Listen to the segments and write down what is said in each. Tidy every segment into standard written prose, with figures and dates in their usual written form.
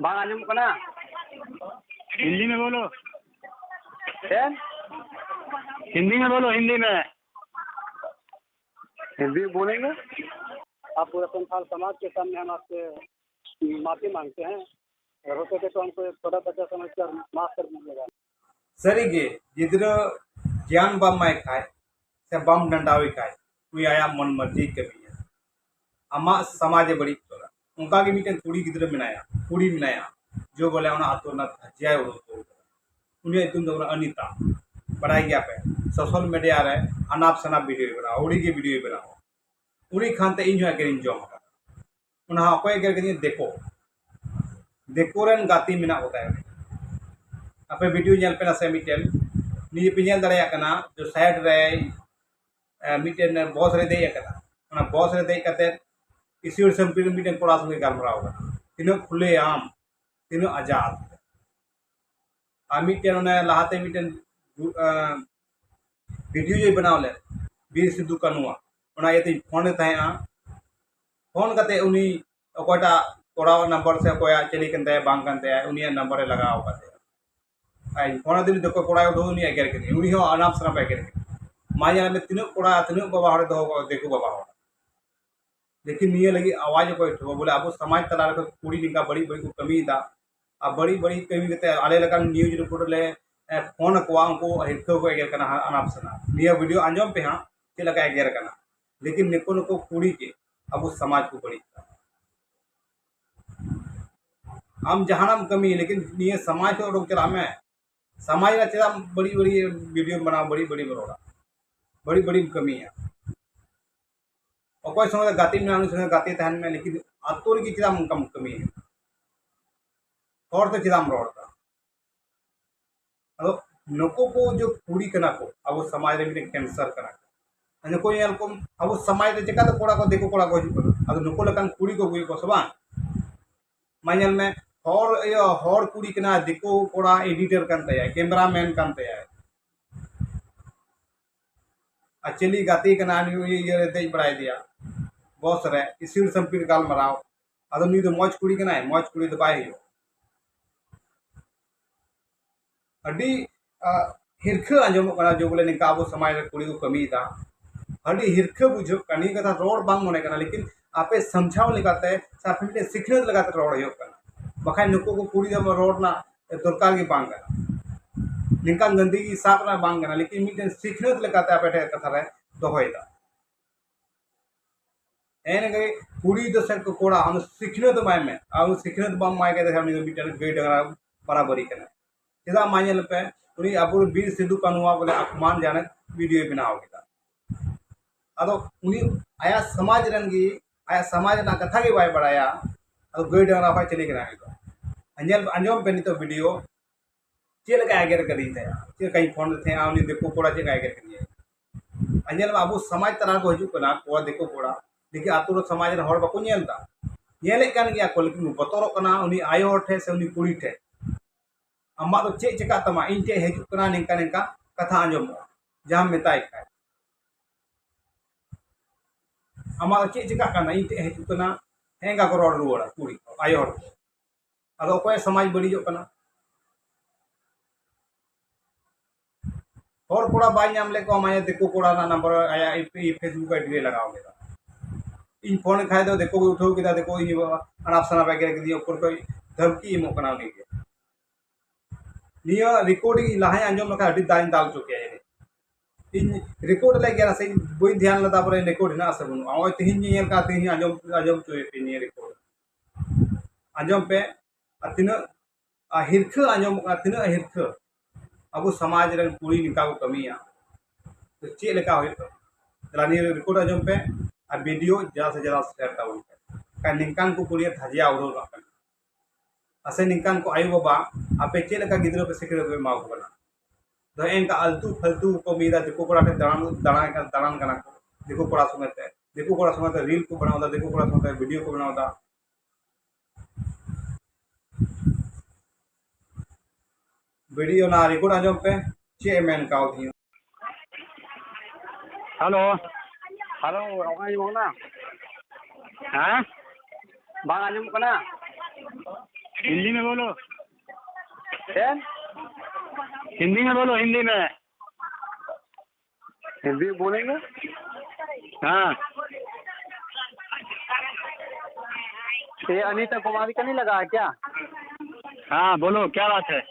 बांग आजम कना हिंदी में बोलो। हैं हिंदी में बोलो। हिंदी में। हिंदी बोलेंगे। आप पूरे संथाल समाज के सामने हम आपसे माफी मांगते हैं। अगर हो सके तो हमको थोड़ा बच्चा समझ कर माफ कर दीजिएगा। सरीगे गिद्र ज्ञान बम माय खाए से बम डंडावी खाए कोई आया मन मर्जी कभी आमा समाज बड़ी तोरा उनका के मीटे कुड़ी गिद्र मिनाया कुड़ी मिनाया जो बोले उना आतो ना धजिया उड़ो तो उन्हें तुम दोनों अनीता बढ़ाई गया पे सोशल मीडिया रे अनाप शनाप वीडियो बना उड़ी के वीडियो बनाओ उड़ी खानते इन जो अगर इन जो उन्हें अकोय अगर देखो रन गाती मिना होता है अपने वीडियो जल पे नसे मिटेल नी पे जल दड़े कना जो साइड रे मिटेन बॉस रे दे कना उना बॉस रे दे कते इसी संपीड़ मिटेन कोड़ा संगे गलमराव तीनो खुले आम तीनो आजाद आ मिटेन ने लहाते मिटेन वीडियो जो बनाव ले बीर सिद्धू कानुआ उना यति फोन ताहेआ फोन कते उनी ओकोटा कोड़ा नंबर से कोया चली कंते बांग कंते उनी नंबर रे लगाव कते आई फोन दिन देखो कोड़ा दो उनी एगर के उनी हो अनाप शनाप एगर के माया में तीनो कोड़ा तीनो बाबा हड़े दो देखो बाबा हड़ लेकिन निये लगी आवाज को ठो बोले अब समाज तला रे कुड़ी निका बड़ी बड़ी को कमी दा अब बड़ी बड़ी कमी कते आले लकान न्यूज रिपोर्ट ले फोन को उनको हिरको को एगर कना अनाप शनाप निया वीडियो आंजम पे हां के लगा एगर कना लेकिन निको नको कुड़ी के अब समाज को बड़ी हम जहानम कमी लेकिन निये समाज को रोक चला में समाज का चेदा बड़ी बड़ी वीडियो बना बड़ी बड़ी बरोड़ा बड़ी बड़ी कमी है अकोय समय गाती में उन समय गाती तहन में लेकिन आतोर की चेदा कम कमी है और तो चेदा रोड़ता अब नको को जो पूरी कना को अब समाज रे मिटे कैंसर कना नको यल को अब समाज रे चेका तो कोड़ा को देखो कोड़ा को अब नको लकन कुड़ी को गुई को सबा माइनल में और कुड़ी कना दिको कोड़ा एडिटर कान तया कैमरामैन कान तया चली गाती कना ये दे बड़ाई दिया बॉस रे इसिर संपीर गाल मराव अदो नी तो मौज कुड़ी कना मौज कुड़ी तो बाय हो अडी हिरख आंजम कना जो बोले निका अब समाज रे कुड़ी को कमी दा अडी हिरख बुझो कनी कथा रोड बांग मने कना लेकिन आपे समझाव लगाते साफे मिटे सिखरत लगाते रोड हो कना बखाय नुको को कुड़ी दम रोड ना दरकार की बांग कना निका गंदगी साफ ना बांग कना लेकिन मिटे सिखरत लगाते आपे कथा रे दोहोयदा एने गई कुड़ी दो सर को कोड़ा हम सिखरत माय में आ सिखरत बम माय के हम मिटे गई डंगरा बराबरी कना चेदा मायल पे उनी अबुर बीर सिद्धू कानुआ बोले अपमान जानक वीडियो बनाव केदा अदो उनी आया समाज रंगी आया समाज ना कथा के बाय बड़ाया अदो गई डंगरा फाय चली कना अंजल अंजम पे नितो वीडियो चेल का आगर करी थे चेल कहीं फोन थे आ उनी देखो कोड़ा चेल आगर करी अंजल अबु समाज तला को हजू कना को देखो कोड़ा लेकिन आतुर समाज रे हड़ बाको नेलदा नेले कान गया को लेकिन बतरो कना उनी आयो ठे से उनी कुड़ी ठे अम्मा तो चे चिका तमा इन चे हजू कना निका निका कथा आंजम जहां मेताय खाय अम्मा तो चे चिका कना इन चे हजू कना हेंगा को रोड रुवड़ा कुड़ी आयो हड़ अदो कोय समाज बड़ी जो कना और कोड़ा बाय नाम ले को माया देखो कोड़ा ना नंबर आया फेसबुक आईडी लगाओ गेदा इन फोन खाए दो देखो उठो केदा देखो इन अनाप शनाप के दियो ऊपर कोई धमकी इमो कना नहीं निया रिकॉर्डिंग लहाय आंजम लखा अडी दाइन दाल चुके है इन रिकॉर्ड ले गया से बोई ध्यान लदा पर रिकॉर्ड ना से बनु आ तिहिन नियल का तिहिन आंजम आंजम चोए पे नि रिकॉर्ड आंजम पे अतिन हिरख आंजम अतिन हिरख अब समाज रे कुड़ी निका को कमिया तो चे लेका होय तो तलानी रिकॉर्ड आंजम पे आ वीडियो ज्यादा से ज्यादा शेयर ताबन का निकान को कुड़ी धजिया उड़ो रखन असे निकान को आयु बाबा आपे चे लेका गिद्रो पे सिखरे पे माव बना तो एंका अल्तू फल्तू को मीरा देखो कोड़ा के दलान कना को देखो कोड़ा सुनते रील को बनावदा देखो कोड़ा सुनते वीडियो को बनावदा वीडियो ना रिकॉर्ड आजम पे चे मेन काव दियो हेलो हेलो आवाज मोना हाँ बांग आजम कना हिंदी में बोलो, हैं? हिंदी में बोलो, हिंदी में। हिंदी में बोलेंगे? हाँ, ये अनीता कुमारी का नहीं लगा है क्या? हाँ बोलो, क्या बात है?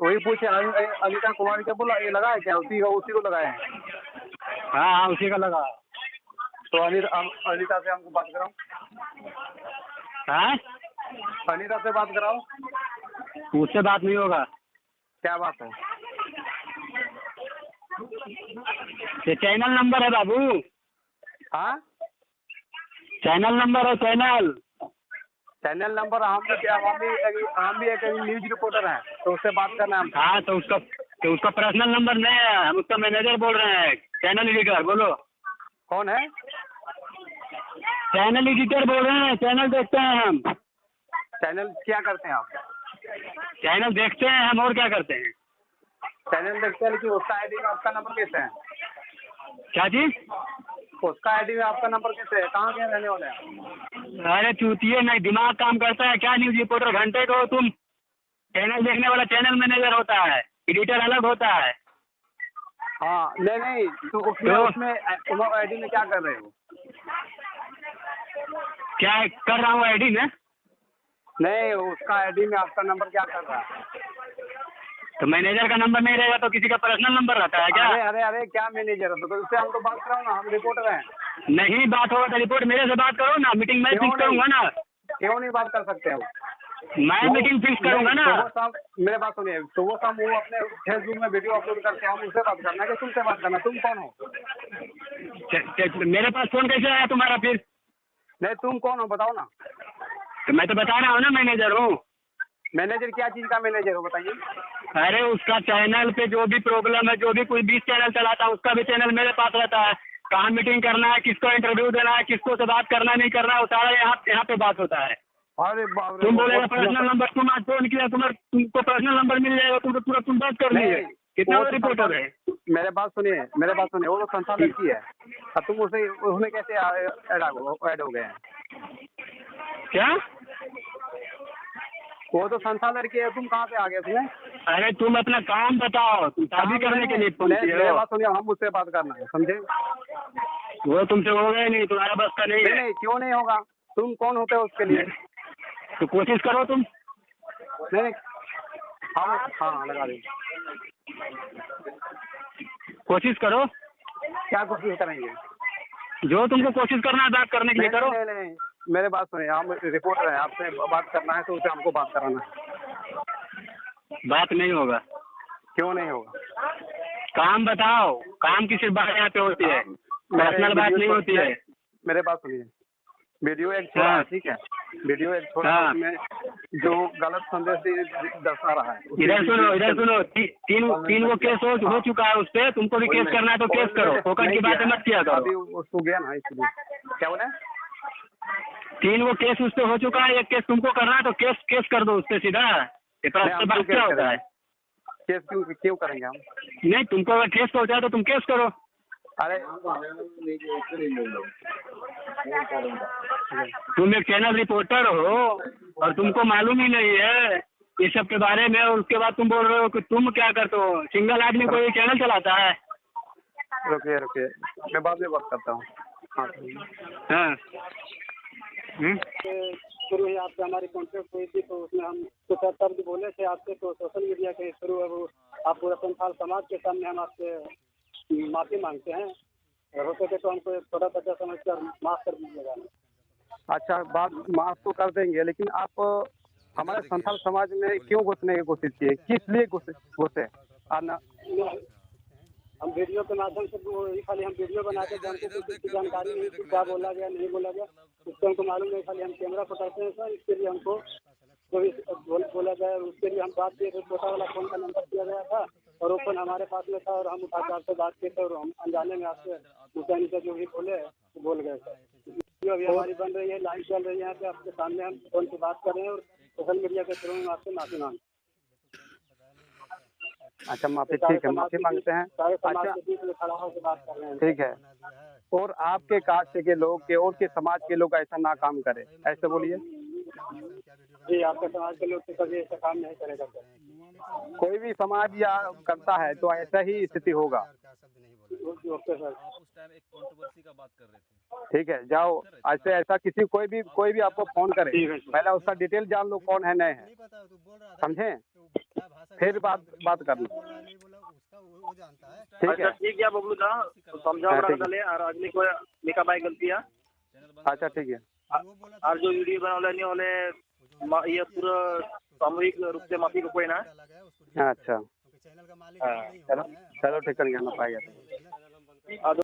वही पूछे, अनीता कुमारी का बोला, ये लगा है क्या? उसी को लगाए हैं। हाँ हाँ, उसी का लगा। तो अनीता से हमको बात कराओ। हाँ, अनीता से बात कराओ। उससे बात नहीं होगा। क्या बात है? ये चैनल नंबर है बाबू, हाँ, चैनल नंबर है, चैनल। Channel number. हम भी एक न्यूज रिपोर्टर हैं, तो उससे बात करना है। हाँ, तो उसका पर्सनल नंबर नहीं है, हम उसका मैनेजर बोल रहे हैं। चैनल एडिटर बोलो। कौन है? चैनल एडिटर बोल रहे हैं, चैनल देखते हैं हम। चैनल क्या करते हैं आप? चैनल देखते हैं हम, और क्या करते हैं? चैनल देखते हैं, लेकिन उसका आईडी में आपका नंबर कैसे है? क्या चीज? उसका आईडी में आपका नंबर कैसे है? कहाँ के रहने वाले हैं? अरे चूतिए, नहीं दिमाग काम करता है क्या? न्यूज रिपोर्टर घंटे को तुम। चैनल देखने वाला चैनल मैनेजर होता है, एडिटर अलग होता है। हाँ, नहीं, तो उसमें आईडी में क्या कर रहे हो? क्या कर रहा हूँ आईडी में? नहीं, उसका आईडी में आपका नंबर क्या कर रहा है? तो मैनेजर का नंबर नहीं रहेगा तो किसी का पर्सनल नंबर रहता है क्या? अरे क्या मैनेजर है? तो उससे हम तो बात कराओ ना, हम रिपोर्टर हैं। नहीं बात होगा तो रिपोर्ट मेरे से बात करो ना, मीटिंग मैं फिक्स करूंगा ना। क्यों नहीं बात कर सकते हो? मैं मीटिंग फिक्स करूंगा ना। सुबह शाम मेरे बात सुनिए, सुबह शाम वो अपने फेसबुक में वीडियो अपलोड करते हैं, हम उससे बात करना है कि तुमसे बात करना? तुम कौन हो? मेरे पास फोन कैसे आया तुम्हारा फिर? नहीं, तुम कौन हो बताओ ना। तो मैं तो बता रहा हूँ ना, मैनेजर हूँ। मैनेजर क्या चीज का मैनेजर हो बताइए? अरे उसका चैनल पे जो भी प्रॉब्लम है, जो भी कोई 20 चैनल चलाता है, उसका भी चैनल मेरे पास रहता है। कहाँ मीटिंग करना है, किसको इंटरव्यू देना है, किसको से बात करना नहीं करना है, वो सारा यहाँ पे बात होता है। अरे बाप रे, तुम बोलेगा पर्सनल नंबर, तुम आज फोन किया, तुमको पर्सनल नंबर मिल जाएगा, तुम तो तुरंत तुम बात कर लीजिए। कितना रिपोर्टर है? मेरे बात सुनिए, वो तो संस्था लड़की है, और तुम उसमें कैसे ऐड हो गए हैं? क्या? वो तो संस्था लड़की है, तुम कहाँ पे आ गए उसमें? अरे तुम अपना काम बताओ, तुम शादी करने के लिए फोन किए मेरे हो। बात सुनिए, हम उससे बात करना है, समझे? वो तुमसे होगा ही नहीं, तुम्हारा बस का नहीं है। नहीं, क्यों नहीं होगा? तुम कौन होते हो उसके लिए? तो कोशिश करो तुम। नहीं, हाँ लगा देंगे। कोशिश करो। क्या कोशिश करेंगे? जो तुमको कोशिश करना है बात करने के लिए करो। नहीं, मेरे बात सुनिए, हम रिपोर्टर हैं, आपसे बात करना है तो उसे हमको बात कराना है। बात नहीं होगा। क्यों नहीं होगा? काम बताओ, काम की सिर्फ बात यहाँ पे होती है, पर्सनल बात नहीं होती है। मेरे बात सुनिए, वीडियो एक छोड़ा है, ठीक है? वीडियो एक छोड़ा है, उसमें जो गलत संदेश दर्शा रहा है। इधर सुनो, तीन वो केस हो चुका है उस पर। तुमको भी केस करना है तो केस करो, फोकट की बातें मत किया करो। अभी उसको गया ना, इसलिए। क्या बोले? 3 वो केस उस पर हो चुका है, एक केस तुमको करना है तो केस कर दो उस पर सीधा। बात क्या होता है? केस क्यों करेंगे हम? नहीं, तुमको अगर केस पहुंचा तो तुम केस करो। अरे तुम एक चैनल रिपोर्टर हो और तुमको मालूम ही नहीं है इस सब के बारे में, और उसके बाद तुम बोल रहे हो कि तुम क्या करते हो? सिंगल आदमी कोई चैनल चलाता है? रुकिए, मैं बाद में बात करता हूँ। हाँ। शुरू ही आपसे हमारी कॉन्टेक्ट हुई थी, तो उसमें हम कुछ शब्द बोले थे आपसे, तो सोशल मीडिया के थ्रू अब आप पूरा संथाल समाज के सामने हम आपसे माफ़ी मांगते हैं। हो सके तो हमको थोड़ा बच्चा समझ कर माफ़ कर दीजिएगा। अच्छा, बात माफ तो कर देंगे, लेकिन आप हमारे संथाल समाज में क्यों घुसने की कोशिश किए? किस लिए घुसे? आना हम वीडियो के माध्यम से खाली हम वीडियो बनाते थे, हमको कुछ जानकारी नहीं थी क्या बोला गया नहीं बोला गया, उसको हमको मालूम नहीं। खाली हम कैमरा पकड़ते हैं सर, इसके लिए हमको कोई बोला गया, उसके लिए हम बात किए थे। छोटा वाला फोन का नंबर दिया गया था और वो फोन हमारे पास में था, और हम उठाकर आपसे बात किए थे, और हम अनजाने में आपसे ऊँचा नीचे जो भी बोले तो बोल गए सर। वीडियो अभी हमारी बन रही है, लाइव चल रही है, यहाँ पे आपके सामने हम फोन से बात कर रहे हैं और सोशल मीडिया के थ्रू हम आपसे माफी मांगते हैं। अच्छा, माफी, ठीक है, माफी मांगते हैं। अच्छा, ठीक है। और आपके कास्ट के लोग के और के समाज के लोग ऐसा ना काम करे, ऐसे बोलिए। जी आपका समाज के लोग तो कभी ऐसा काम नहीं करेगा सर। कोई भी समाज या करता है तो ऐसा ही स्थिति होगा। Okay sir. ठीक है, जाओ ऐसे ऐसा किसी कोई भी आपको फोन करे, ठीक है सर। पहले उसका डिटेल जान लो कौन है, नहीं है, समझे, फिर बात कर लो। ठीक है, ठीक है बबलू दा समझाओ हाँ, बड़ा ठीक है। गले और आदमी को निका भाई गलती है अच्छा ठीक है। और जो वीडियो बनावले नहीं होले ये पूरा सामूहिक रूप से माफी को कोई ना अच्छा हाँ। चलो ठीक है, ना पाएगा।